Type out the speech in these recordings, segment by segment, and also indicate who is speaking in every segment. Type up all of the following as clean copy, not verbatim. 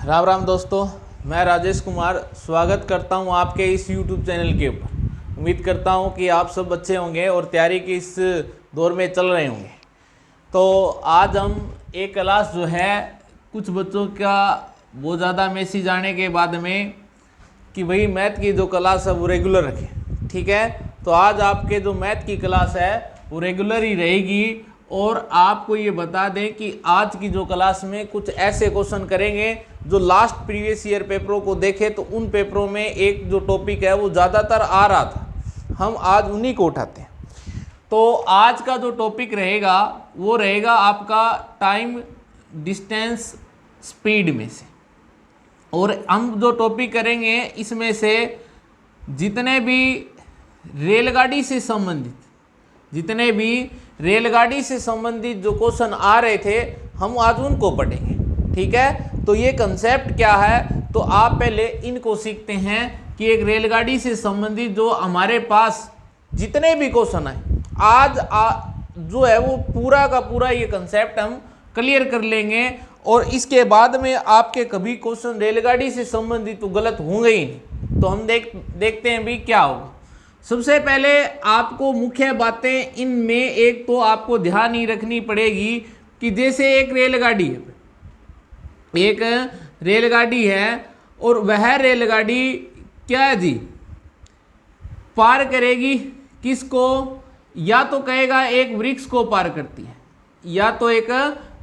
Speaker 1: राम राम दोस्तों, मैं राजेश कुमार स्वागत करता हूं आपके इस YouTube चैनल के ऊपर। उम्मीद करता हूं कि आप सब अच्छे होंगे और तैयारी की इस दौर में चल रहे होंगे। तो आज हम एक क्लास जो है, कुछ बच्चों का बहुत ज़्यादा मैसेज आने के बाद में कि भाई मैथ की जो क्लास है वो रेगुलर रखें। ठीक है, तो आज आपके जो मैथ की क्लास है वो रेगुलर ही रहेगी। और आपको ये बता दें कि आज की जो क्लास में कुछ ऐसे क्वेश्चन करेंगे जो लास्ट प्रीवियस ईयर पेपरों को देखे तो उन पेपरों में एक जो टॉपिक है वो ज़्यादातर आ रहा था, हम आज उन्हीं को उठाते हैं। तो आज का जो टॉपिक रहेगा वो रहेगा आपका टाइम डिस्टेंस स्पीड में से। और हम जो टॉपिक करेंगे इसमें से जितने भी रेलगाड़ी से संबंधित जो क्वेश्चन आ रहे थे हम आज उनको पढ़ेंगे। ठीक है, तो ये कंसेप्ट क्या है, तो आप पहले इनको सीखते हैं कि एक रेलगाड़ी से संबंधित जो हमारे पास जितने भी क्वेश्चन आए आज जो है वो पूरा का पूरा ये कंसेप्ट हम क्लियर कर लेंगे। और इसके बाद में आपके कभी क्वेश्चन रेलगाड़ी से संबंधित तो गलत होंगे ही नहीं। तो हम देखते हैं भी क्या होगा। सबसे पहले आपको मुख्य बातें इनमें एक तो आपको ध्यान ही रखनी पड़ेगी कि जैसे एक रेलगाड़ी है और वह रेलगाड़ी क्या है जी, पार करेगी किसको, या तो कहेगा एक वृक्ष को पार करती है, या तो एक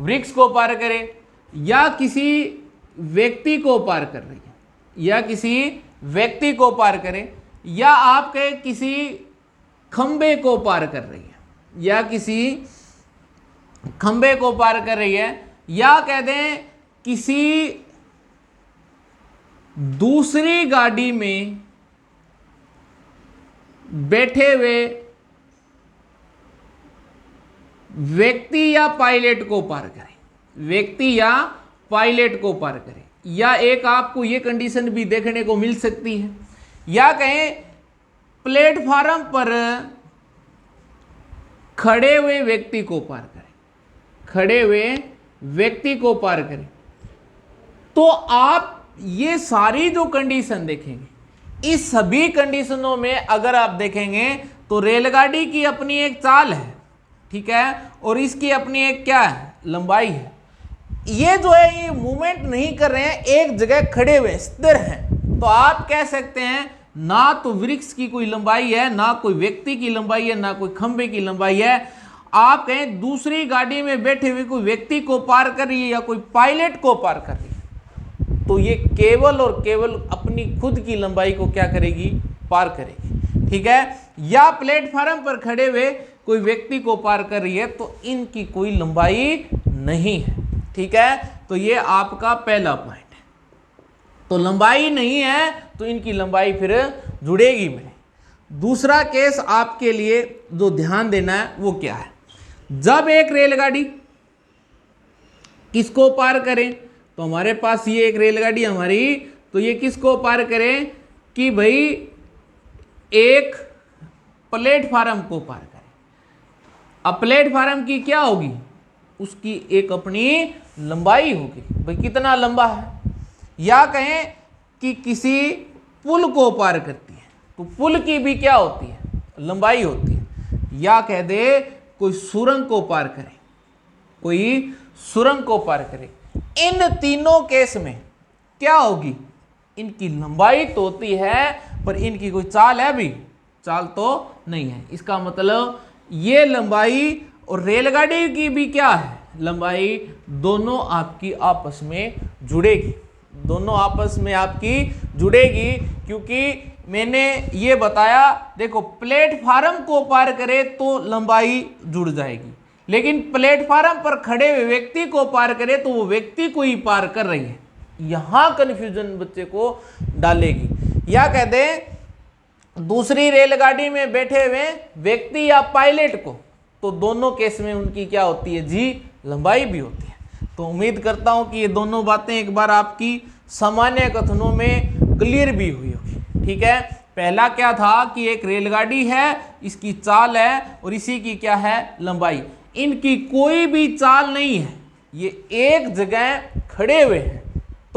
Speaker 1: वृक्ष को पार करे, या किसी व्यक्ति को पार कर रही है, या किसी व्यक्ति को पार करे, या आप कहे किसी खंबे को पार कर रही है, या किसी खंबे को पार कर रही है, या कह दें किसी दूसरी गाड़ी में बैठे हुए व्यक्ति या पायलट को पार करे, या एक आपको ये कंडीशन भी देखने को मिल सकती है, या कहें प्लेटफार्म पर खड़े हुए व्यक्ति को पार करें। तो आप ये सारी जो कंडीशन देखेंगे, इस सभी कंडीशनों में अगर आप देखेंगे तो रेलगाड़ी की अपनी एक चाल है, ठीक है, और इसकी अपनी एक क्या है, लंबाई है। ये जो है ये मूवमेंट नहीं कर रहे हैं, एक जगह खड़े हुए स्थिर हैं। तो आप कह सकते हैं ना तो वृक्ष की कोई लंबाई है, ना कोई व्यक्ति की लंबाई है, ना कोई खंबे की लंबाई है। आप कहें दूसरी गाड़ी में बैठे हुए कोई व्यक्ति को पार कर रही है या कोई पायलट को पार कर रही है, तो ये केवल और केवल अपनी खुद की लंबाई को क्या करेगी, पार करेगी। ठीक है, या प्लेटफार्म पर खड़े हुए कोई व्यक्ति को पार कर रही है तो इनकी कोई लंबाई नहीं है। ठीक है, तो ये आपका पहला पॉइंट है। तो लंबाई नहीं है तो इनकी लंबाई फिर जुड़ेगी नहीं। दूसरा केस आपके लिए जो ध्यान देना है वो क्या है, जब एक रेलगाड़ी किसको पार करे, तो हमारे पास ये एक रेलगाड़ी हमारी, तो ये किसको पार करे कि भाई एक प्लेटफार्म को पार करे। अब प्लेटफार्म की क्या होगी, उसकी एक अपनी लंबाई होगी, भाई कितना लंबा है। या कहें कि किसी पुल को पार करती है तो पुल की भी क्या होती है, लंबाई होती है। या कह दे कोई सुरंग को पार करे, इन तीनों केस में क्या होगी, इनकी लंबाई तो होती है पर इनकी कोई चाल है भी, चाल तो नहीं है। इसका मतलब ये लंबाई और रेलगाड़ी की भी क्या है, लंबाई, दोनों आपकी आपस में जुड़ेगी, क्योंकि मैंने ये बताया, देखो प्लेटफार्म को पार करे तो लंबाई जुड़ जाएगी, लेकिन प्लेटफार्म पर खड़े हुए व्यक्ति को पार करे तो वो व्यक्ति को ही पार कर रही है। यहां कंफ्यूजन बच्चे को डालेगी। या कह दे दूसरी रेलगाड़ी में बैठे हुए व्यक्ति या पायलट को, तो दोनों केस में उनकी क्या होती है जी, लंबाई भी होती है। तो उम्मीद करता हूं कि ये दोनों बातें एक बार आपकी सामान्य कथनों में क्लियर भी हुई होगी। ठीक है, पहला क्या था कि एक रेलगाड़ी है, इसकी चाल है और इसी की क्या है, लंबाई। इनकी कोई भी चाल नहीं है, ये एक जगह खड़े हुए हैं।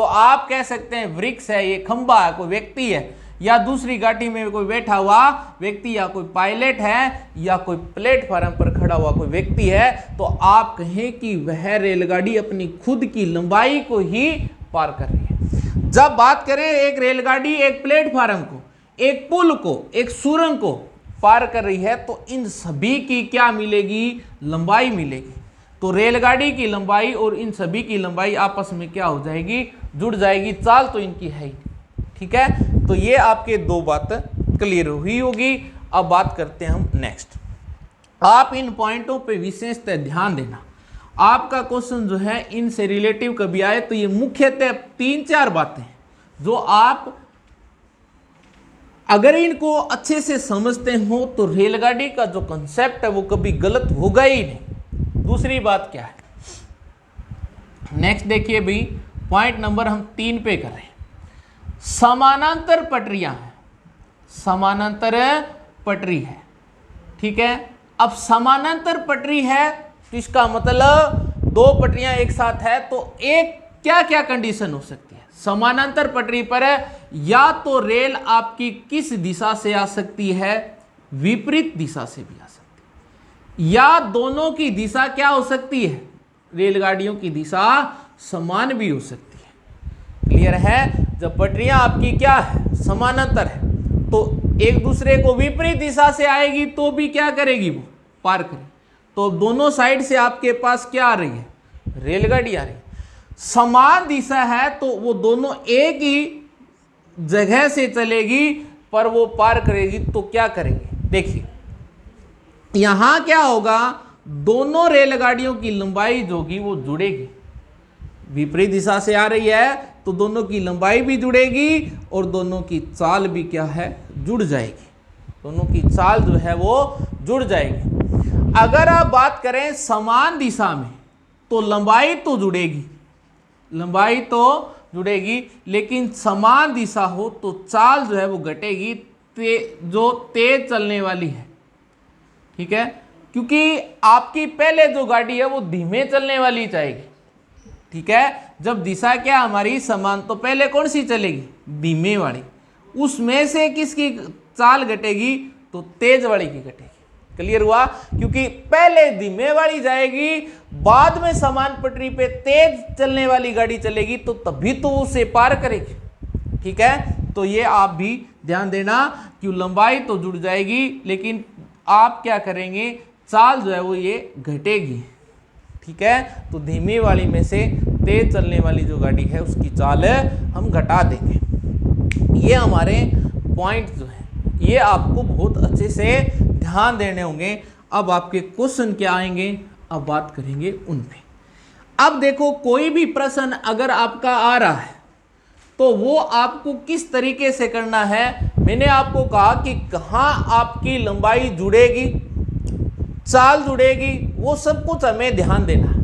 Speaker 1: तो आप कह सकते हैं वृक्ष है, ये खंबा है, कोई व्यक्ति है, या दूसरी गाड़ी में कोई बैठा हुआ व्यक्ति, या कोई पायलट है, या कोई प्लेटफार्म पर खड़ा हुआ कोई व्यक्ति है, तो आप कहें कि वह रेलगाड़ी अपनी खुद की लंबाई को ही पार कर रही है। जब बात करें एक रेलगाड़ी एक प्लेटफार्म को, एक पुल को, एक सुरंग को पार कर रही है, तो इन सभी की क्या मिलेगी? लंबाई मिलेगी। तो रेलगाड़ी की लंबाई और इन सभी की लंबाई आपस में क्या हो जाएगी? जुड़ जाएगी। चाल तो इनकी है ही, ठीक है। तो ये आपके दो बात क्लियर हुई होगी। अब बात करते हैं हम नेक्स्ट। आप इन पॉइंटों पे विशेषतः ध्यान देना। आपका क्वेश्चन जो है इनसे रिलेटिव कभी आए तो ये मुख्यतः 3-4 बातें जो आप अगर इनको अच्छे से समझते हो तो रेलगाड़ी का जो कंसेप्ट है वो कभी गलत होगा ही नहीं। दूसरी बात क्या है, नेक्स्ट देखिए भाई, पॉइंट नंबर हम 3 पे कर रहे हैं। समानांतर पटरियां हैं, समानांतर पटरी है, ठीक है। अब समानांतर पटरी है तो इसका मतलब 2 पटरियां एक साथ है, तो एक क्या क्या कंडीशन हो सकती है? समानांतर पटरी पर या तो रेल आपकी किस दिशा से आ सकती है? विपरीत दिशा से भी आ सकती है, या दोनों की दिशा क्या हो सकती है? रेलगाड़ियों की दिशा समान भी हो सकती है। क्लियर है? जब पटरियां आपकी क्या है? समानांतर है, तो एक दूसरे को विपरीत दिशा से आएगी तो भी क्या करेगी? वो पार करेगी। तो दोनों साइड से आपके पास क्या आ रही है? रेलगाड़ी आ रही है। समान दिशा है तो वो दोनों एक ही जगह से चलेगी पर वो पार करेगी, तो क्या करेंगे? देखिए यहां क्या होगा, दोनों रेलगाड़ियों की लंबाई जो होगी वो जुड़ेगी। विपरीत दिशा से आ रही है तो दोनों की लंबाई भी जुड़ेगी और दोनों की चाल भी क्या है? जुड़ जाएगी। दोनों की चाल जो है वो जुड़ जाएगी। अगर आप बात करें समान दिशा में तो लंबाई तो जुड़ेगी, लंबाई तो जुड़ेगी, लेकिन समान दिशा हो तो चाल जो है वो घटेगी, जो तेज चलने वाली है, ठीक है। क्योंकि आपकी पहले जो गाड़ी है वो धीमे चलने वाली जाएगी, ठीक है। जब दिशा क्या हमारी समान, तो पहले कौन सी चलेगी? धीमे वाली। उसमें से किसकी चाल घटेगी? तो तेज वाली की घटेगी। क्लियर हुआ? क्योंकि पहले धीमे वाली जाएगी, बाद में समान पटरी पे तेज चलने वाली गाड़ी चलेगी, तो तभी तो उसे पार करेगी, ठीक है। तो ये आप भी ध्यान देना कि लंबाई तो जुड़ जाएगी, लेकिन आप क्या करेंगे? चाल जो है वो ये घटेगी, ठीक है। तो धीमी वाली में से तेज चलने वाली जो गाड़ी है उसकी चाल हम घटा देंगे। ये हमारे पॉइंट जो है ये आपको बहुत अच्छे से ध्यान देने होंगे। अब आपके क्वेश्चन क्या आएंगे, अब बात करेंगे उन पे। अब देखो, कोई भी प्रश्न अगर आपका आ रहा है तो वो आपको किस तरीके से करना है। मैंने आपको कहा कि कहाँ आपकी लंबाई जुड़ेगी, चाल जुड़ेगी, वो सब कुछ हमें ध्यान देना है।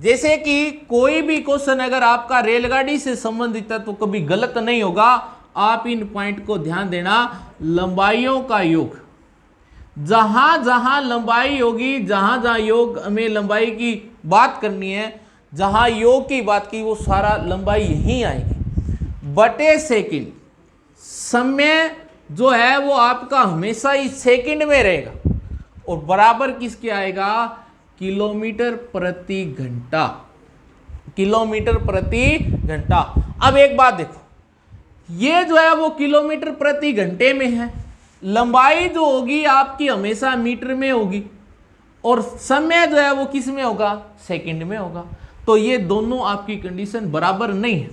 Speaker 1: जैसे कि कोई भी क्वेश्चन अगर आपका रेलगाड़ी से संबंधित है तो कभी गलत नहीं होगा। आप इन पॉइंट को ध्यान देना। लंबाइयों का योग, जहां जहां लंबाई होगी, जहां जहां योग हमें लंबाई की बात करनी है, जहां योग की बात की वो सारा लंबाई यहीं आएगी। बटे सेकंड, समय जो है वो आपका हमेशा ही सेकंड में रहेगा और बराबर किसके आएगा? किलोमीटर प्रति घंटा, किलोमीटर प्रति घंटा। अब एक बात देखो, ये जो है वो किलोमीटर प्रति घंटे में है, लंबाई जो होगी आपकी हमेशा मीटर में होगी और समय जो है वो किस में होगा? सेकंड में होगा। तो ये दोनों आपकी कंडीशन बराबर नहीं है।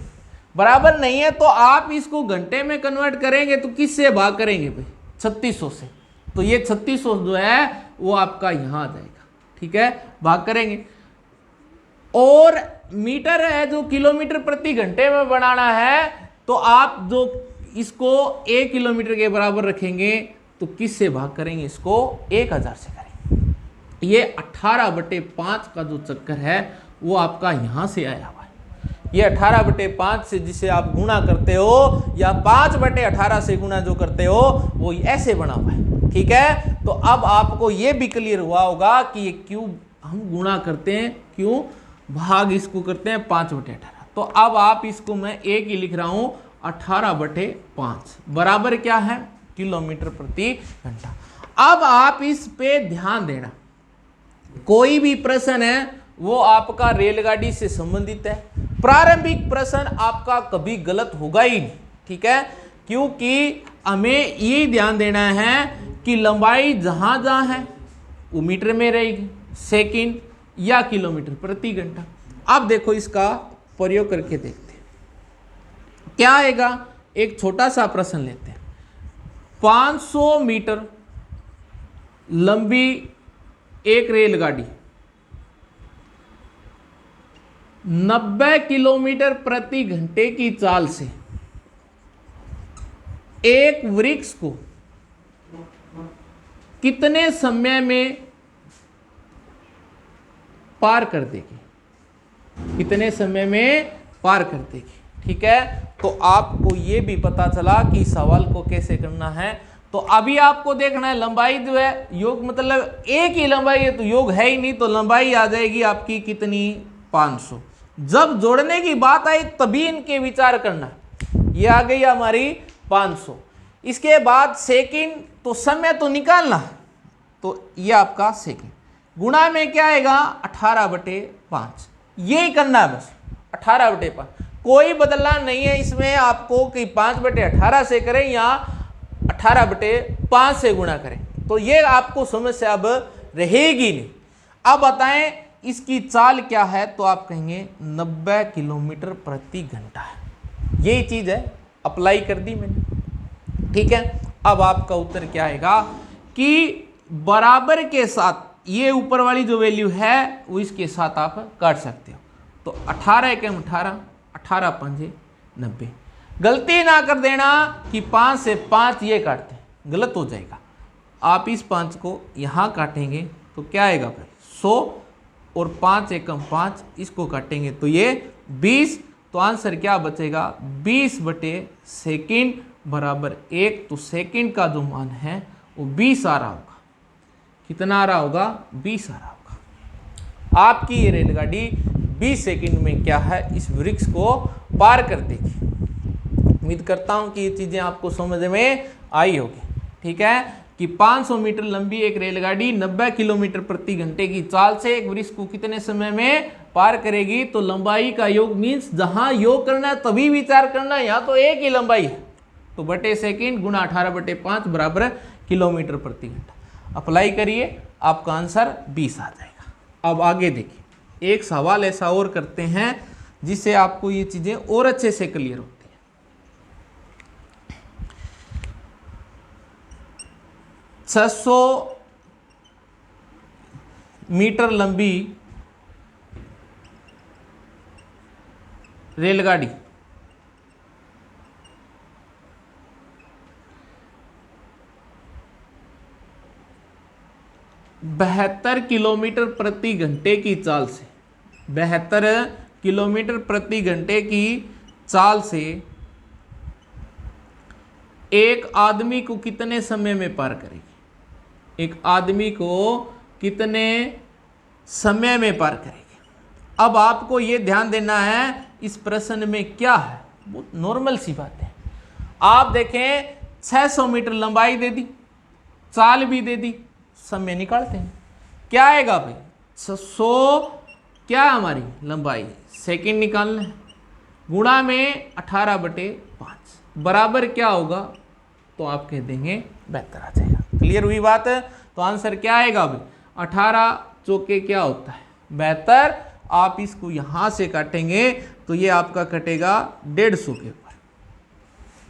Speaker 1: बराबर नहीं है तो आप इसको घंटे में कन्वर्ट करेंगे तो किससे भाग करेंगे भाई? 3600 से। तो ये 3600 जो है वो आपका यहां आ जाएगा, ठीक है, भाग करेंगे। और मीटर है जो किलोमीटर प्रति घंटे में बनाना है, तो आप जो इसको 1 किलोमीटर के बराबर रखेंगे तो किससे भाग करेंगे? इसको 1000 से करेंगे। ये 18/5 का जो चक्कर है वो आपका यहां से आया हुआ है। ये 18/5 से जिसे आप गुणा करते हो या 5/18 से गुणा जो करते हो वो ऐसे बना हुआ है, ठीक है। तो अब आपको ये भी क्लियर हुआ होगा कि ये क्यों हम गुणा करते हैं, क्यों भाग इसको करते हैं 5/18। तो अब आप इसको मैं एक ही लिख रहा हूं 18/5 बराबर क्या है किलोमीटर प्रति घंटा। अब आप इस पे ध्यान देना, कोई भी प्रश्न है वो आपका रेलगाड़ी से संबंधित है, प्रारंभिक प्रश्न आपका कभी गलत होगा ही नहीं, ठीक है, क्योंकि हमें ये ध्यान देना है कि लंबाई जहां जहां है वो मीटर में रहेगी, सेकंड या किलोमीटर प्रति घंटा। अब देखो इसका प्रयोग करके देखते हैं क्या आएगा। एक छोटा सा प्रश्न लेते हैं, 500 मीटर लंबी एक रेलगाड़ी 90 किलोमीटर प्रति घंटे की चाल से एक वृक्ष को कितने समय में पार कर देगी, कितने समय में पार कर देगी, ठीक है। तो आपको यह भी पता चला कि सवाल को कैसे करना है। तो अभी आपको देखना है लंबाई जो है, योग मतलब एक ही लंबाई है तो योग है ही नहीं, तो लंबाई आ जाएगी आपकी कितनी 500। जब जोड़ने की बात आई तभी इनके विचार करना, ये आ गई हमारी 500। इसके बाद सेकंड, तो समय तो निकालना, तो ये आपका सेकंड गुणा में क्या आएगा 18/5, यही करना है बस 18/5, कोई बदलना नहीं है इसमें आपको कि 5/18 से करें या 18/5 से गुणा करें, तो ये आपको समस्या अब रहेगी नहीं। अब बताएं इसकी चाल क्या है, तो आप कहेंगे 90 किलोमीटर प्रति घंटा है, यही चीज है, अप्लाई कर दी मैंने, ठीक है। अब आपका उत्तर क्या आएगा कि बराबर के साथ ये ऊपर वाली जो वैल्यू है वो इसके साथ आप काट सकते हो, तो 18 एकम 18, 18 पंजे 90। गलती ना कर देना कि 5 से 5 ये काटते हैं, गलत हो जाएगा। आप इस 5 को यहाँ काटेंगे तो क्या आएगा भाई 100, और 5 एकम 5 इसको काटेंगे तो ये 20, तो आंसर क्या बचेगा 20/सेकंड बराबर 1। तो सेकंड का जो मान है वो 20 आ रहा होगा, कितना आ रहा होगा 20 आ रहा होगा। आपकी ये रेलगाड़ी 20 सेकंड में क्या है इस वृक्ष को पार कर देगी। उम्मीद करता हूं कि ये चीजें आपको समझ में आई होगी, ठीक है, कि 500 मीटर लंबी एक रेलगाड़ी 90 किलोमीटर प्रति घंटे की चाल से एक वृक्ष को कितने समय में पार करेगी। तो लंबाई का योग मीन्स जहां योग करना है तभी विचार करना है, यहाँ तो एक ही लंबाई है, तो बटे सेकंड गुणा 18/5 बराबर किलोमीटर प्रति घंटा। अप्लाई करिए, आपका आंसर 20 आ जाएगा। अब आगे देखिए, एक सवाल ऐसा और करते हैं जिससे आपको ये चीजें और अच्छे से क्लियर होती है। 600 मीटर लंबी रेलगाड़ी 72 किलोमीटर प्रति घंटे की चाल से 72 किलोमीटर प्रति घंटे की चाल से एक आदमी को कितने समय में पार करेगी, एक आदमी को कितने समय में पार करेगी। अब आपको यह ध्यान देना है इस प्रश्न में क्या है, बहुत नॉर्मल सी बात है। आप देखें 600 मीटर लंबाई दे दी, चाल भी दे दी, समय निकालते हैं क्या आएगा भाई 600 क्या हमारी लंबाई, सेकंड निकालना है, गुणा में 18/5 बराबर क्या होगा, तो आप कह देंगे 72 आ जाएगा। क्लियर हुई बात है। तो आंसर क्या आएगा भाई 18 चौके क्या होता है 72। आप इसको यहां से काटेंगे तो ये आपका कटेगा 150 के ऊपर।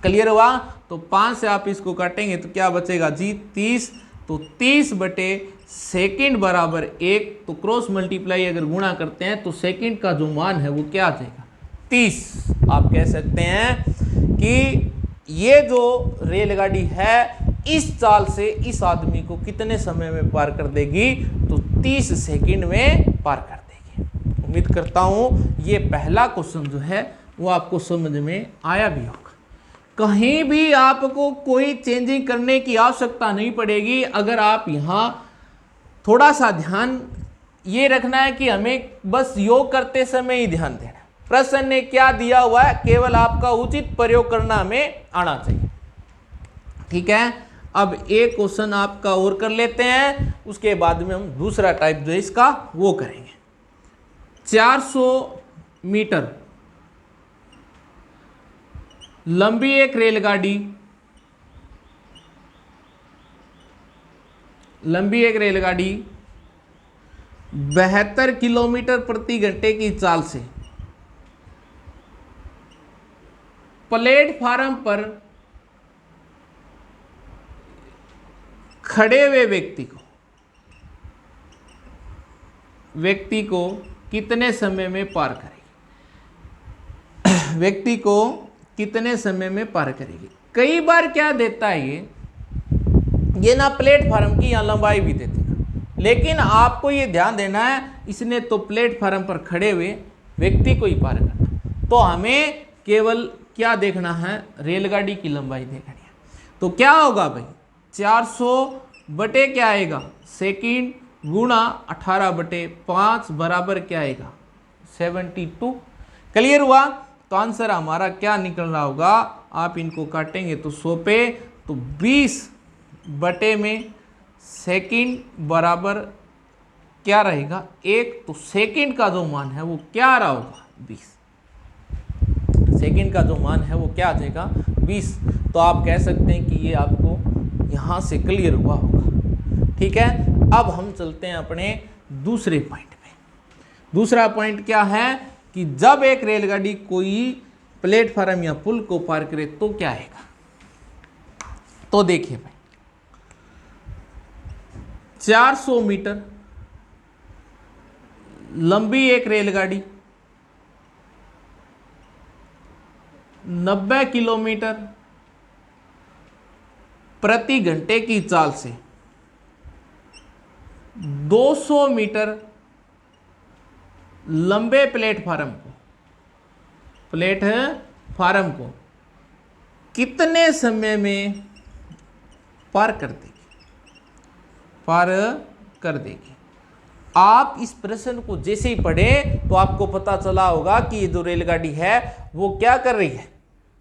Speaker 1: क्लियर हुआ। तो 5 से आप इसको काटेंगे तो क्या बचेगा जी 30, तो 30/सेकंड बराबर 1। तो क्रॉस मल्टीप्लाई अगर गुणा करते हैं तो सेकंड का जो मान है वो क्या आ जाएगा 30। आप कह सकते हैं कि ये जो रेलगाड़ी है इस चाल से इस आदमी को कितने समय में पार कर देगी, तो 30 सेकंड में पार कर देगी। उम्मीद करता हूं ये पहला क्वेश्चन जो है वो आपको समझ में आया भी होगा। कहीं भी आपको कोई चेंजिंग करने की आवश्यकता नहीं पड़ेगी। अगर आप यहाँ थोड़ा सा ध्यान ये रखना है कि हमें बस योग करते समय ही ध्यान देना, प्रश्न ने क्या दिया हुआ है, केवल आपका उचित प्रयोग करना हमें आना चाहिए। ठीक है, अब एक क्वेश्चन आपका और कर लेते हैं, उसके बाद में हम दूसरा टाइप जो है इसका वो करेंगे। 400 मीटर लंबी एक रेलगाड़ी 72 किलोमीटर प्रति घंटे की चाल से प्लेटफार्म पर खड़े हुए व्यक्ति को कितने समय में पार करेगी? व्यक्ति को कितने समय में पार करेगी? कई बार क्या देता है ये ना प्लेटफार्म की या लंबाई भी देते हैं, लेकिन आपको ये ध्यान देना है इसने तो प्लेटफार्म पर खड़े हुए व्यक्ति को ही पार करना, तो हमें केवल क्या देखना है, रेलगाड़ी की लंबाई देखनी है। तो क्या होगा भाई, 400 बटे क्या आएगा सेकंड गुणा 18/5 बराबर क्या आएगा 72। क्लियर हुआ? तो आंसर हमारा क्या निकल रहा होगा, आप इनको काटेंगे तो 100 पे, तो 20 बटे में सेकंड बराबर क्या रहेगा 1, तो सेकंड का जो मान है वो क्या आ रहा होगा 20। सेकंड का जो मान है वो क्या आ जाएगा 20। तो आप कह सकते हैं कि ये आपको यहाँ से क्लियर हुआ होगा। ठीक है, अब हम चलते हैं अपने दूसरे पॉइंट पे। दूसरा पॉइंट क्या है कि जब एक रेलगाड़ी कोई प्लेटफार्म या पुल को पार करे तो क्या आएगा। तो देखिए भाई, 400 मीटर लंबी एक रेलगाड़ी 90 किलोमीटर प्रति घंटे की चाल से 200 मीटर लंबे प्लेटफार्म को कितने समय में पार कर देगी। आप इस प्रश्न को जैसे ही पढ़े तो आपको पता चला होगा कि ये जो रेलगाड़ी है वो क्या कर रही है,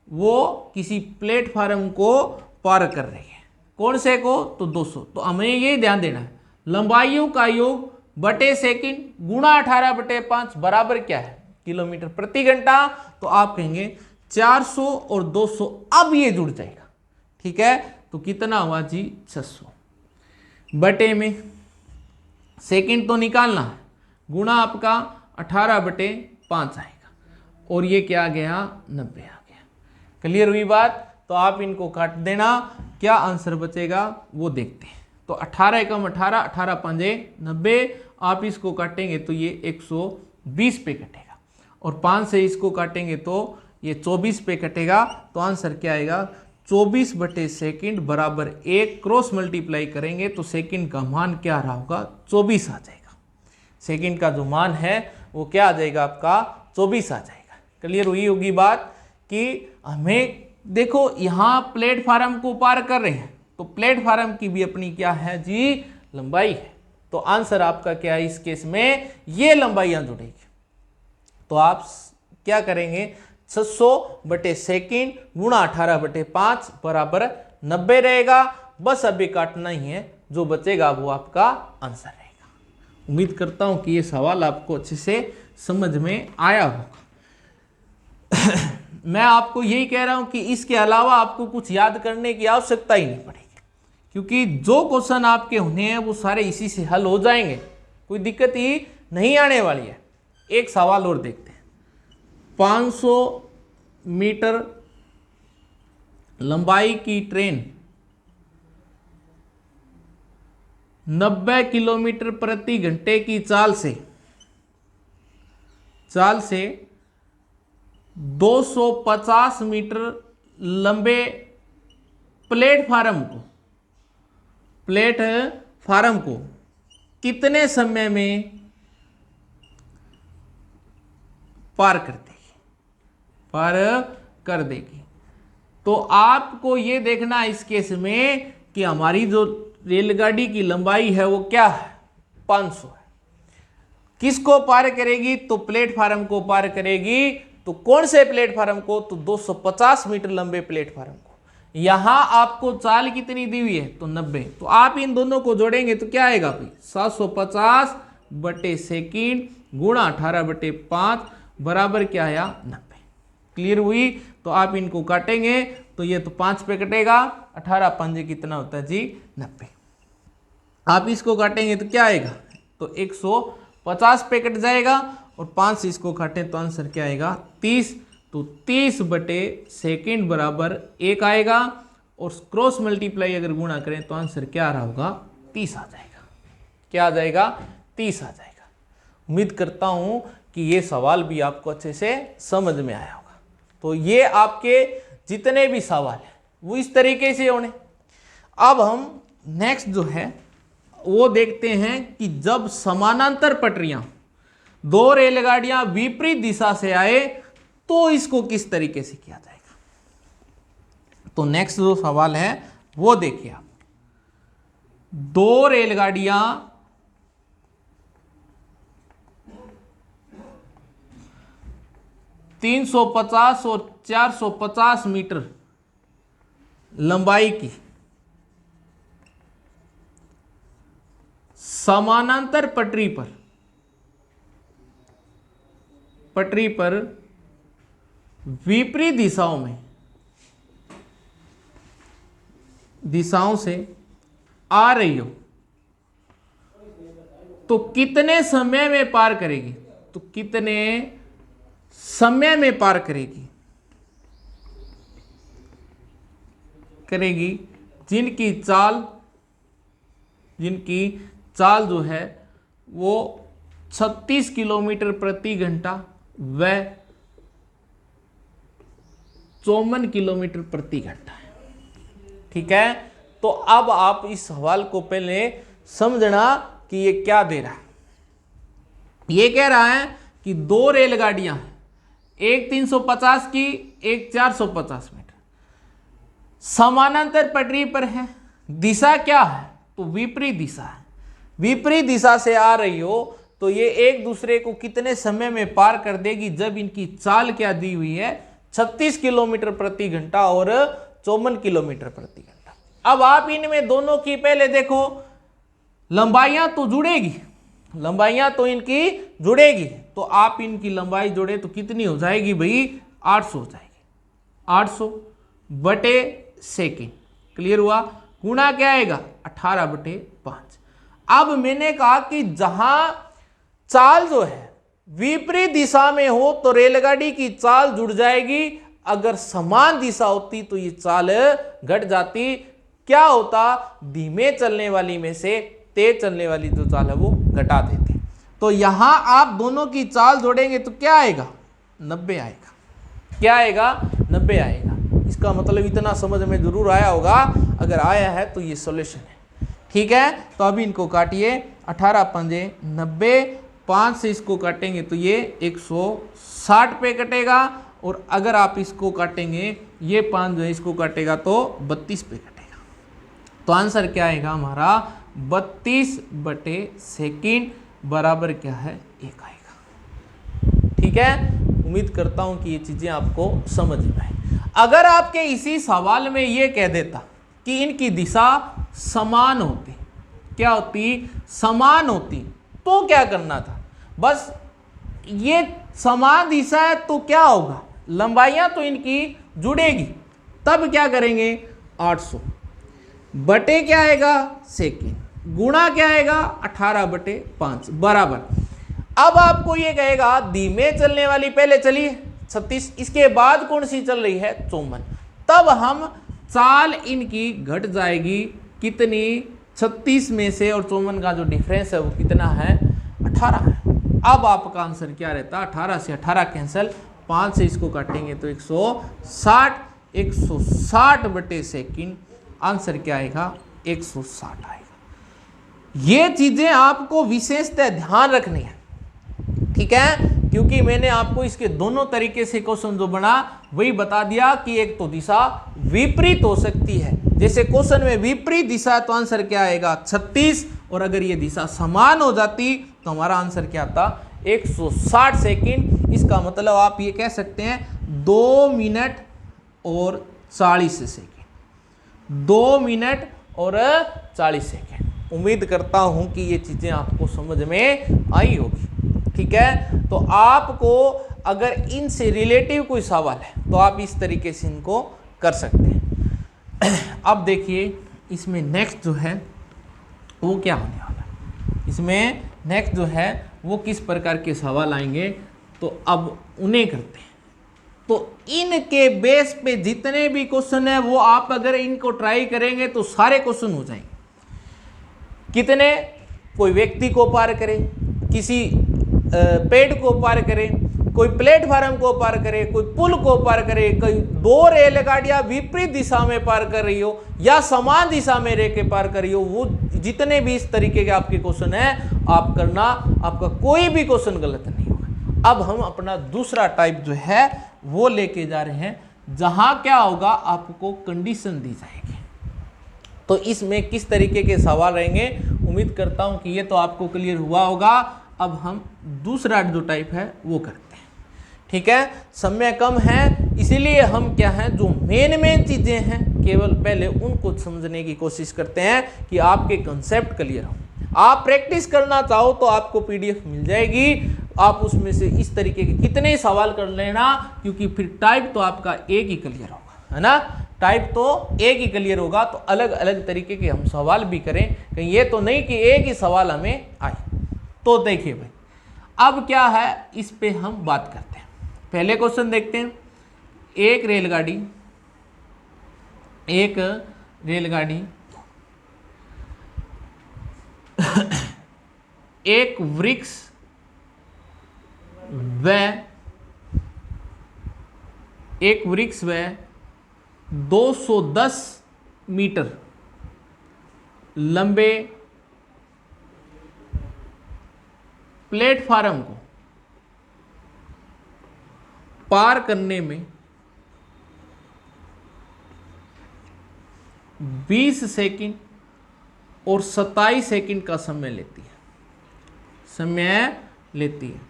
Speaker 1: वो किसी प्लेटफार्म को पार कर रही है। कौन से को, तो 200। तो हमें ये ध्यान देना है, लंबाइयों का योग बटे सेकंड गुणा 18/5 बराबर क्या है किलोमीटर प्रति घंटा। तो आप कहेंगे 400 और 200, अब ये जुड़ जाएगा। ठीक है, तो कितना हुआ जी 600 बटे में सेकंड तो निकालना है, गुणा आपका 18/5 आएगा, और ये क्या आ गया 90 आ गया। क्लियर हुई बात? तो आप इनको काट देना, क्या आंसर बचेगा वो देखते हैं। तो 18 एकम 18, 18 पंजे 90, आप इसको काटेंगे तो ये 120 पे कटेगा, और 5 से इसको काटेंगे तो ये 24 पे कटेगा। तो आंसर क्या आएगा 24 बटे सेकंड बराबर 1, क्रॉस मल्टीप्लाई करेंगे तो सेकंड का मान क्या आ रहा होगा 24 आ जाएगा। सेकंड का जो मान है वो क्या आ जाएगा आपका 24 आ जाएगा। क्लियर हुई होगी बात कि हमें देखो यहाँ प्लेटफार्म को पार कर रहे हैं, तो प्लेटफार्म की भी अपनी क्या है जी लंबाई है। तो आंसर आपका क्या है इस केस में, ये लंबाइयां जुड़ेगी। तो आप क्या करेंगे 600 बटे सेकंड गुणा 18/5 बराबर 90 रहेगा। बस अभी काटना ही है, जो बचेगा वो आपका आंसर रहेगा। उम्मीद करता हूं कि ये सवाल आपको अच्छे से समझ में आया होगा। मैं आपको यही कह रहा हूं कि इसके अलावा आपको कुछ याद करने की आवश्यकता ही नहीं पड़ेगी, क्योंकि जो क्वेश्चन आपके होने हैं वो सारे इसी से हल हो जाएंगे, कोई दिक्कत ही नहीं आने वाली है। एक सवाल और देखते हैं, 500 मीटर लंबाई की ट्रेन 90 किलोमीटर प्रति घंटे की चाल से 250 मीटर लंबे प्लेटफार्म को कितने समय में पार कर देगी। तो आपको ये देखना है इस केस में कि हमारी जो रेलगाड़ी की लंबाई है वो क्या है 500 है। किसको पार करेगी? तो प्लेटफार्म को पार करेगी। तो कौन से प्लेटफार्म को? तो 250 मीटर लंबे प्लेटफार्म को। यहां आपको चाल कितनी दी हुई है? तो 90। तो आप इन दोनों को जोड़ेंगे तो क्या आएगा भाई? 750 बटे सेकेंड गुणा 18/5 बराबर क्या आया? 90। क्लियर हुई? तो आप इनको काटेंगे तो ये तो 5 पे कटेगा, 18 पंजे कितना होता है जी? 90। आप इसको काटेंगे तो क्या आएगा? तो 150 पे कट जाएगा और 5 से इसको काटें तो आंसर क्या आएगा? 30। तो 30 बटे सेकेंड बराबर 1 आएगा और क्रॉस मल्टीप्लाई अगर गुणा करें तो आंसर क्या आ रहा होगा? 30 आ जाएगा। क्या आ जाएगा? 30 आ जाएगा। उम्मीद करता हूं कि ये सवाल भी आपको अच्छे से समझ में आया होगा। तो ये आपके जितने भी सवाल हैं वो इस तरीके से होने। अब हम नेक्स्ट जो है वो देखते हैं कि जब समानांतर पटरियां, दो रेलगाड़ियां विपरीत दिशा से आए तो इसको किस तरीके से किया जाएगा। तो नेक्स्ट जो सवाल है वो देखिए आप। दो रेलगाड़ियां ,350 और 450 मीटर लंबाई की समानांतर पटरी पर विपरीत दिशाओं से आ रही हो तो कितने समय में पार करेगी? तो कितने समय में पार करेगी जिनकी चाल जो है वो 36 किलोमीटर प्रति घंटा व 54 किलोमीटर प्रति घंटा है। ठीक है, तो अब आप इस सवाल को पहले समझना कि ये क्या दे रहा है। ये कह रहा है कि दो रेलगाड़ियां हैं, एक 350 की, एक 450 मीटर, समानांतर पटरी पर है। दिशा क्या है? तो विपरीत दिशा है। विपरीत दिशा से आ रही हो तो ये एक दूसरे को कितने समय में पार कर देगी? जब इनकी चाल क्या दी हुई है? 36 किलोमीटर प्रति घंटा और 54 किलोमीटर प्रति घंटा। अब आप इनमें दोनों की पहले देखो, लंबाइयां तो जुड़ेगी, लंबाइयां तो इनकी जुड़ेगी। तो आप इनकी लंबाई जोड़े तो कितनी हो जाएगी भाई? 800 हो जाएगी। 800 बटे सेकेंड, क्लियर हुआ? गुणा क्या आएगा? 18/5। अब मैंने कहा कि जहां चाल जो है विपरीत दिशा में हो तो रेलगाड़ी की चाल जुड़ जाएगी, अगर समान दिशा होती तो ये चाल घट जाती। क्या होता? धीमे चलने वाली में से तेज चलने वाली जो चाल है वो घटा देती। तो यहां आप दोनों की चाल जोड़ेंगे तो क्या आएगा? 90 आएगा। क्या आएगा? 90 आएगा। इसका मतलब इतना समझ में जरूर आया होगा। अगर आया है तो ये सॉल्यूशन है। ठीक है, तो अभी इनको काटिए। 18 पंजे 90, 5 से इसको काटेंगे तो ये 160 पे कटेगा और अगर आप इसको काटेंगे, ये 5 जो है इसको काटेगा तो 32 पे कटेगा। तो आंसर क्या आएगा हमारा? 32 बटे सेकेंड बराबर क्या है? 1 आएगा। ठीक है, उम्मीद करता हूं कि ये चीजें आपको समझ में आई। अगर आपके इसी सवाल में ये कह देता कि इनकी दिशा समान होती, क्या होती? समान होती, तो क्या करना था? बस ये समान दिशा है तो क्या होगा? लंबाइयां तो इनकी जुड़ेगी। तब क्या करेंगे? 800 बटे क्या आएगा? सेकेंड, गुणा क्या आएगा? 18/5 बराबर। अब आपको ये कहेगा धीमे चलने वाली पहले चली 36, इसके बाद कौन सी चल रही है? 54। तब हम चाल इनकी घट जाएगी कितनी? 36 में से, और 54 का जो डिफरेंस है वो कितना है? 18 है। अब आपका आंसर क्या रहता? 18 से 18 कैंसिल, 5 से इसको काटेंगे तो 160, 160 बटे सेकेंड, आंसर क्या आएगा? 160 आएगा। ये चीजें आपको विशेषतः ध्यान रखनी है। ठीक है, क्योंकि मैंने आपको इसके दोनों तरीके से क्वेश्चन जो बना वही बता दिया कि एक तो दिशा विपरीत हो सकती है, जैसे क्वेश्चन में विपरीत दिशा तो आंसर क्या आएगा? 36, और अगर ये दिशा समान हो जाती तो हमारा आंसर क्या था 160 सेकंड। इसका मतलब आप ये कह सकते हैं 2 मिनट और 40 सेकंड, 2 मिनट और 40 सेकंड। उम्मीद करता हूं कि ये चीजें आपको समझ में आई होगी। ठीक है, तो आपको अगर इनसे रिलेटिव कोई सवाल है तो आप इस तरीके से इनको कर सकते हैं। अब देखिए इसमें नेक्स्ट जो है वो क्या होने वाला है, इसमें नेक्स्ट जो है वो किस प्रकार के सवाल आएंगे, तो अब उन्हें करते हैं। तो इनके बेस पे जितने भी क्वेश्चन है वो आप अगर इनको ट्राई करेंगे तो सारे क्वेश्चन हो जाएंगे। कितने, कोई व्यक्ति को पार करे, किसी पेड़ को पार करे, कोई प्लेटफार्म को पार करे, कोई पुल को पार करे, कोई 2 रेलगाड़ियां विपरीत दिशा में पार कर रही हो या समान दिशा में रह के पार कर रही हो, वो जितने भी इस तरीके के आपके क्वेश्चन है आप करना, आपका कोई भी क्वेश्चन गलत नहीं होगा। अब हम अपना दूसरा टाइप जो है वो लेके जा रहे हैं, जहां क्या होगा आपको कंडीशन दी जाएगी। तो इसमें किस तरीके के सवाल रहेंगे, उम्मीद करता हूं कि ये तो आपको क्लियर हुआ होगा। अब हम दूसरा जो टाइप है वो करते हैं। ठीक है, समय कम है इसीलिए हम क्या है जो मेन चीजें हैं केवल पहले उनको समझने की कोशिश करते हैं कि आपके कंसेप्ट क्लियर हो। आप प्रैक्टिस करना चाहो तो आपको पीडीएफ मिल जाएगी, आप उसमें से इस तरीके के कितने सवाल कर लेना, क्योंकि फिर टाइप तो आपका एक ही क्लियर होगा, है ना। टाइप तो एक ही क्लियर होगा, तो अलग अलग तरीके के हम सवाल भी करें, कहीं ये तो नहीं कि एक ही सवाल हमें आए। तो देखिए भाई, अब क्या है इस पे हम बात करते हैं। पहले क्वेश्चन देखते हैं। एक रेलगाड़ी एक वृक्ष व 210 मीटर लंबे प्लेटफार्म को पार करने में 20 सेकंड और 27 सेकंड का समय लेती है।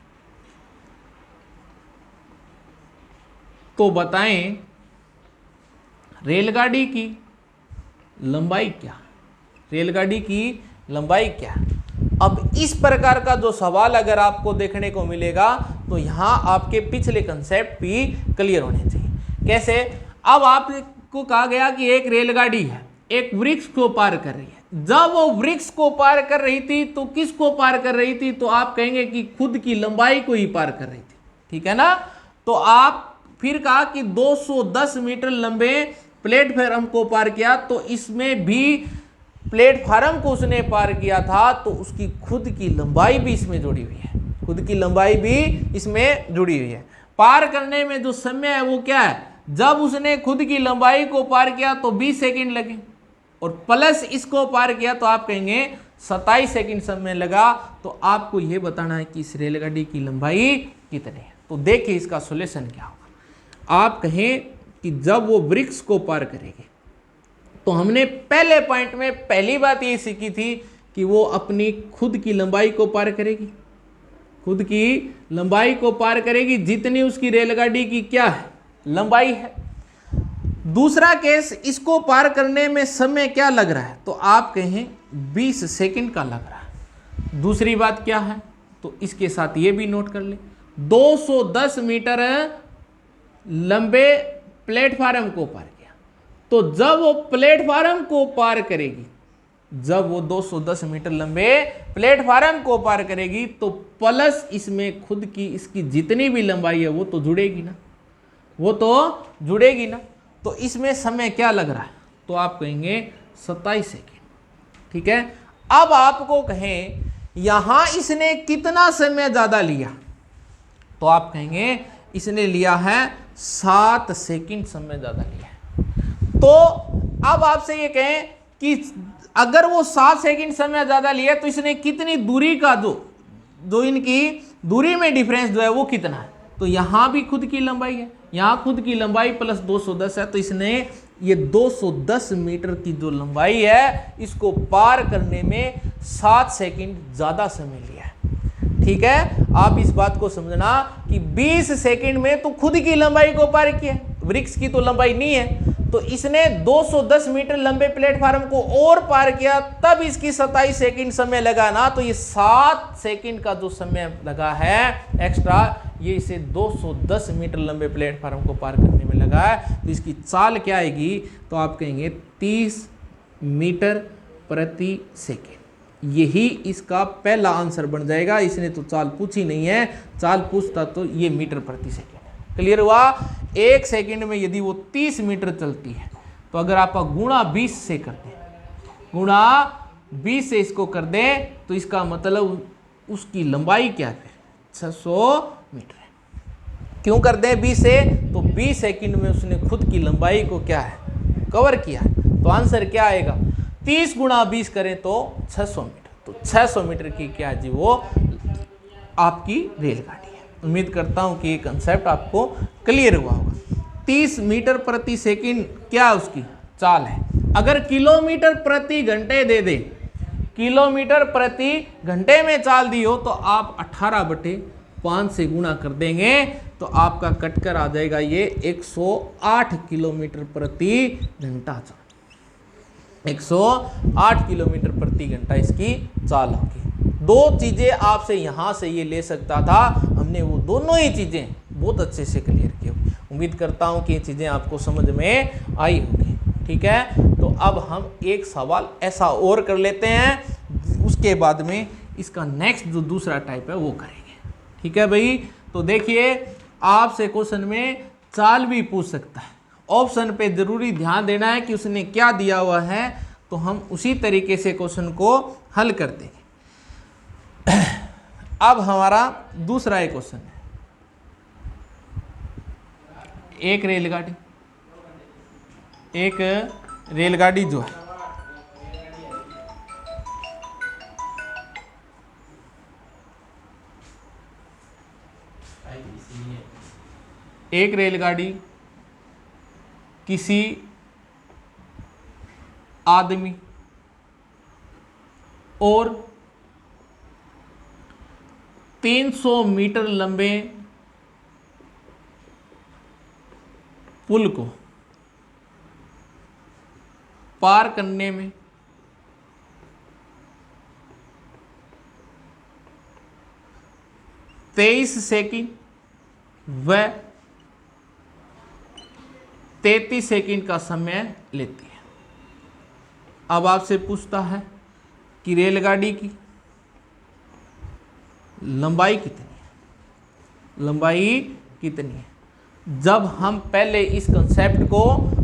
Speaker 1: तो बताएं रेलगाड़ी की लंबाई क्या है। अब इस प्रकार का जो सवाल अगर आपको देखने को मिलेगा तो यहां आपके पिछले कंसेप्ट भी क्लियर होने चाहिए। कैसे, अब आपको कहा गया कि एक रेलगाड़ी है, एक वृक्ष को पार कर रही है। जब वो वृक्ष को पार कर रही थी तो किसको पार कर रही थी, तो आप कहेंगे कि खुद की लंबाई को ही पार कर रही थी। ठीक है ना। तो आप फिर कहा कि 210 मीटर लंबे प्लेटफार्म को पार किया, तो इसमें भी प्लेटफार्म को उसने पार किया था, तो उसकी खुद की लंबाई भी इसमें जुड़ी हुई है। पार करने में जो समय है वो क्या है, जब उसने खुद की लंबाई को पार किया तो 20 सेकंड लगे, और प्लस इसको पार किया तो आप कहेंगे 27 सेकंड समय लगा। तो आपको यह बताना है कि इस रेलगाड़ी की लंबाई कितनी है। तो देखिए इसका सॉल्यूशन क्या होगा। आप कहें कि जब वो वृक्ष को पार करेगी, तो हमने पहले पॉइंट में पहली बात ये सीखी थी कि वो अपनी खुद की लंबाई को पार करेगी, जितनी उसकी रेलगाड़ी की क्या है, लंबाई है। दूसरा केस, इसको पार करने में समय क्या लग रहा है, तो आप कहें 20 सेकंड का लग रहा है। दूसरी बात क्या है, तो इसके साथ ये भी नोट कर ले, 210 मीटर लंबे प्लेटफार्म को पार किया। तो जब वो प्लेटफार्म को पार करेगी, जब वो 210 मीटर लंबे प्लेटफार्म को पार करेगी, तो प्लस इसमें खुद की इसकी जितनी भी लंबाई है वो तो जुड़ेगी ना, तो इसमें समय क्या लग रहा है, तो आप कहेंगे 27 सेकेंड। ठीक है। अब आपको कहें यहां इसने कितना समय ज्यादा लिया, तो आप कहेंगे इसने लिया है 7 सेकेंड समय ज्यादा लिया है। तो अब आपसे ये कहें कि अगर वो 7 सेकेंड समय ज्यादा लिया तो इसने कितनी दूरी का जो इनकी दूरी में डिफरेंस जो है वो कितना है, तो यहां भी खुद की लंबाई है, यहां खुद की लंबाई प्लस 210 है, तो इसने ये 210 मीटर की जो लंबाई है इसको पार करने में 7 सेकंड ज्यादा समय लिया है। ठीक है, आप इस बात को समझना कि 20 सेकंड में तो खुद की लंबाई को पार किया, वृक्ष की तो लंबाई नहीं है, तो इसने 210 मीटर लंबे प्लेटफार्म को और पार किया, तब इसकी 27 सेकंड समय लगा ना, तो ये 7 सेकंड का जो समय लगा है एक्स्ट्रा, ये इसे 210 मीटर लंबे प्लेटफार्म को पार करने में लगा है। तो इसकी चाल क्या आएगी, तो आप कहेंगे 30 मीटर प्रति सेकेंड। यही इसका पहला आंसर बन जाएगा। इसने तो चाल पूछी नहीं है, चाल पूछता तो ये मीटर प्रति सेकेंड। क्लियर हुआ? 1 सेकेंड में यदि वो 30 मीटर चलती है, तो अगर आप गुणा 20 से कर दें, गुणा 20 से इसको कर दें, तो इसका मतलब उसकी लंबाई क्या है, 600 मीटर है। क्यों कर दें 20 से, तो 20 सेकंड में उसने खुद की लंबाई को क्या है, कवर किया। तो आंसर क्या आएगा, 30 गुणा 20 करें तो 600 मीटर। तो 600 मीटर की क्या है जी, वो आपकी रेलगाड़ी है। उम्मीद करता हूं कि ये कंसेप्ट आपको क्लियर हुआ होगा। 30 मीटर प्रति सेकंड क्या उसकी चाल है। अगर किलोमीटर प्रति घंटे दे दे, किलोमीटर प्रति घंटे में चाल दी हो, तो आप 18/5 से गुणा कर देंगे, तो आपका कटकर आ जाएगा ये 108 किलोमीटर प्रति घंटा चाल। 108 किलोमीटर प्रति घंटा इसकी चाल होगी। 2 चीजें आपसे यहां से ये ले सकता था, हमने वो दोनों ही चीजें बहुत अच्छे से क्लियर की होगी। उम्मीद करता हूं कि ये चीजें आपको समझ में आई होगी। ठीक है, तो अब हम एक सवाल ऐसा और कर लेते हैं, उसके बाद में इसका नेक्स्ट जो दूसरा टाइप है वो करेंगे। ठीक है भाई, तो देखिए आपसे क्वेश्चन में चाल भी पूछ सकता है। ऑप्शन पे जरूरी ध्यान देना है कि उसने क्या दिया हुआ है, तो हम उसी तरीके से क्वेश्चन को हल कर देंगे। अब हमारा दूसरा एक क्वेश्चन है, एक रेलगाड़ी जो है एक रेलगाड़ी किसी आदमी और 300 मीटर लंबे पुल को पार करने में 23 सेकंड व 33 सेकंड का समय लेती है। अब आपसे पूछता है कि रेलगाड़ी की लंबाई कितनी है, लंबाई कितनी है। जब हम पहले इस कंसेप्ट को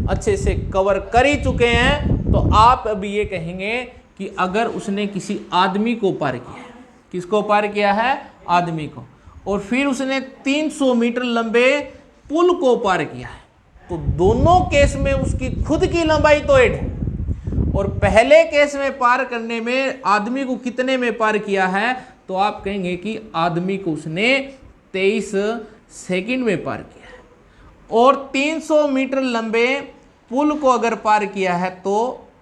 Speaker 1: अच्छे से कवर कर ही चुके हैं, तो आप अभी ये कहेंगे कि अगर उसने किसी आदमी को पार किया है, किसको पार किया है, आदमी को, और फिर उसने 300 मीटर लंबे पुल को पार किया है, तो दोनों केस में उसकी खुद की लंबाई तो ऐड है। और पहले केस में पार करने में आदमी को कितने में पार किया है, तो आप कहेंगे कि आदमी को उसने 23 सेकंड में पार किया है। और 300 मीटर लंबे पुल को अगर पार किया है तो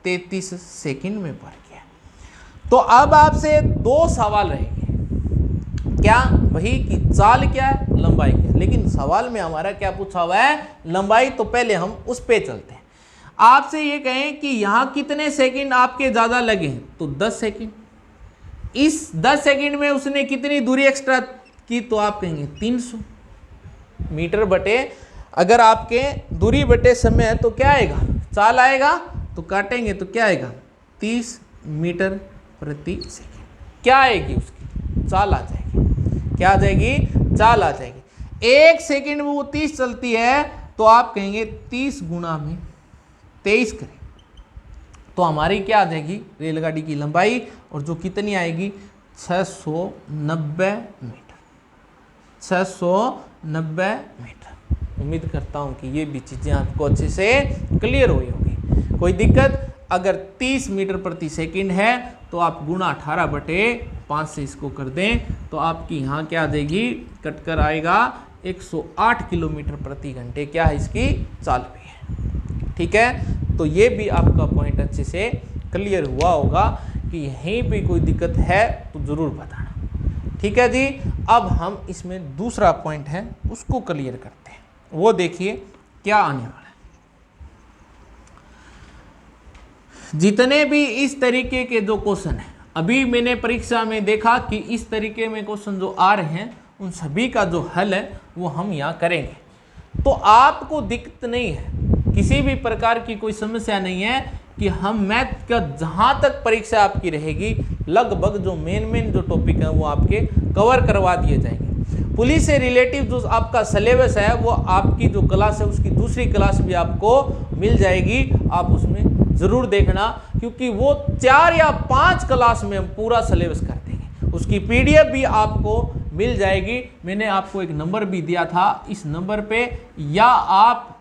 Speaker 1: 33 सेकंड में पार किया है। तो अब आपसे 2 सवाल रहेंगे, क्या, वही कि चाल क्या है, लंबाई क्या है। लेकिन सवाल में हमारा क्या पूछा हुआ है, लंबाई, तो पहले हम उस पे चलते हैं। आपसे ये कहें कि यहां कितने सेकंड आपके ज्यादा लगे हैं, तो 10 सेकंड। इस 10 सेकंड में उसने कितनी दूरी एक्स्ट्रा की, तो आप कहेंगे 300 मीटर बटे, अगर आपके दूरी बटे समय है तो क्या आएगा, चाल आएगा, तो काटेंगे तो क्या आएगा, 30 मीटर प्रति सेकंड। क्या आएगी, उसकी चाल आ जाएगी। क्या आ जाएगी, चाल आ जाएगी। 1 सेकंड में वो 30 चलती है, तो आप कहेंगे 30 गुणा में 23 करें, तो हमारी क्या आ जाएगी, रेलगाड़ी की लंबाई, और जो कितनी आएगी, 690 मीटर। 690 मीटर। उम्मीद करता हूं कि ये भी चीजें आपको अच्छे से क्लियर हुई होगी। कोई दिक्कत, अगर 30 मीटर प्रति सेकंड है, तो आप गुणा 18/5 से इसको कर दें, तो आपकी यहाँ क्या आ जाएगी, कटकर आएगा 108 किलोमीटर प्रति घंटे क्या है, इसकी चाल भी है। ठीक है, तो ये भी आपका पॉइंट अच्छे से क्लियर हुआ होगा कि यहीं पे कोई दिक्कत है तो ज़रूर बताना। ठीक। ठीक है जी। अब हम इसमें दूसरा पॉइंट है उसको क्लियर करते हैं, वो देखिए क्या आने वाला है। जितने भी इस तरीके के जो क्वेश्चन है, अभी मैंने परीक्षा में देखा कि इस तरीके में क्वेश्चन जो आ रहे हैं उन सभी का जो हल है वो हम यहाँ करेंगे। तो आपको दिक्कत नहीं है, किसी भी प्रकार की कोई समस्या नहीं है कि हम मैथ का जहाँ तक परीक्षा आपकी रहेगी लगभग जो मेन जो टॉपिक है वो आपके कवर करवा दिए जाएंगे। पुलिस से रिलेटिव जो आपका सिलेबस है वो आपकी जो क्लास है उसकी दूसरी क्लास भी आपको मिल जाएगी, आप उसमें ज़रूर देखना, क्योंकि वो 4 या 5 क्लास में हम पूरा सिलेबस कर देंगे। उसकी PDF भी आपको मिल जाएगी। मैंने आपको एक नंबर भी दिया था, इस नंबर पे या आप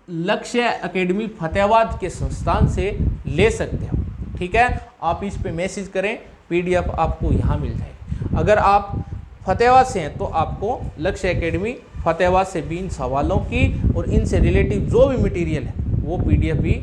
Speaker 1: लक्ष्य एकेडमी फतेहाबाद के संस्थान से ले सकते हो, ठीक है। आप इस पे मैसेज करें, PDF आपको यहाँ मिल जाएगी। अगर आप फतेहाबाद से हैं तो आपको लक्ष्य एकेडमी फतेहाबाद से भी इन सवालों की और इनसे रिलेटिव जो भी मटेरियल है वो PDF भी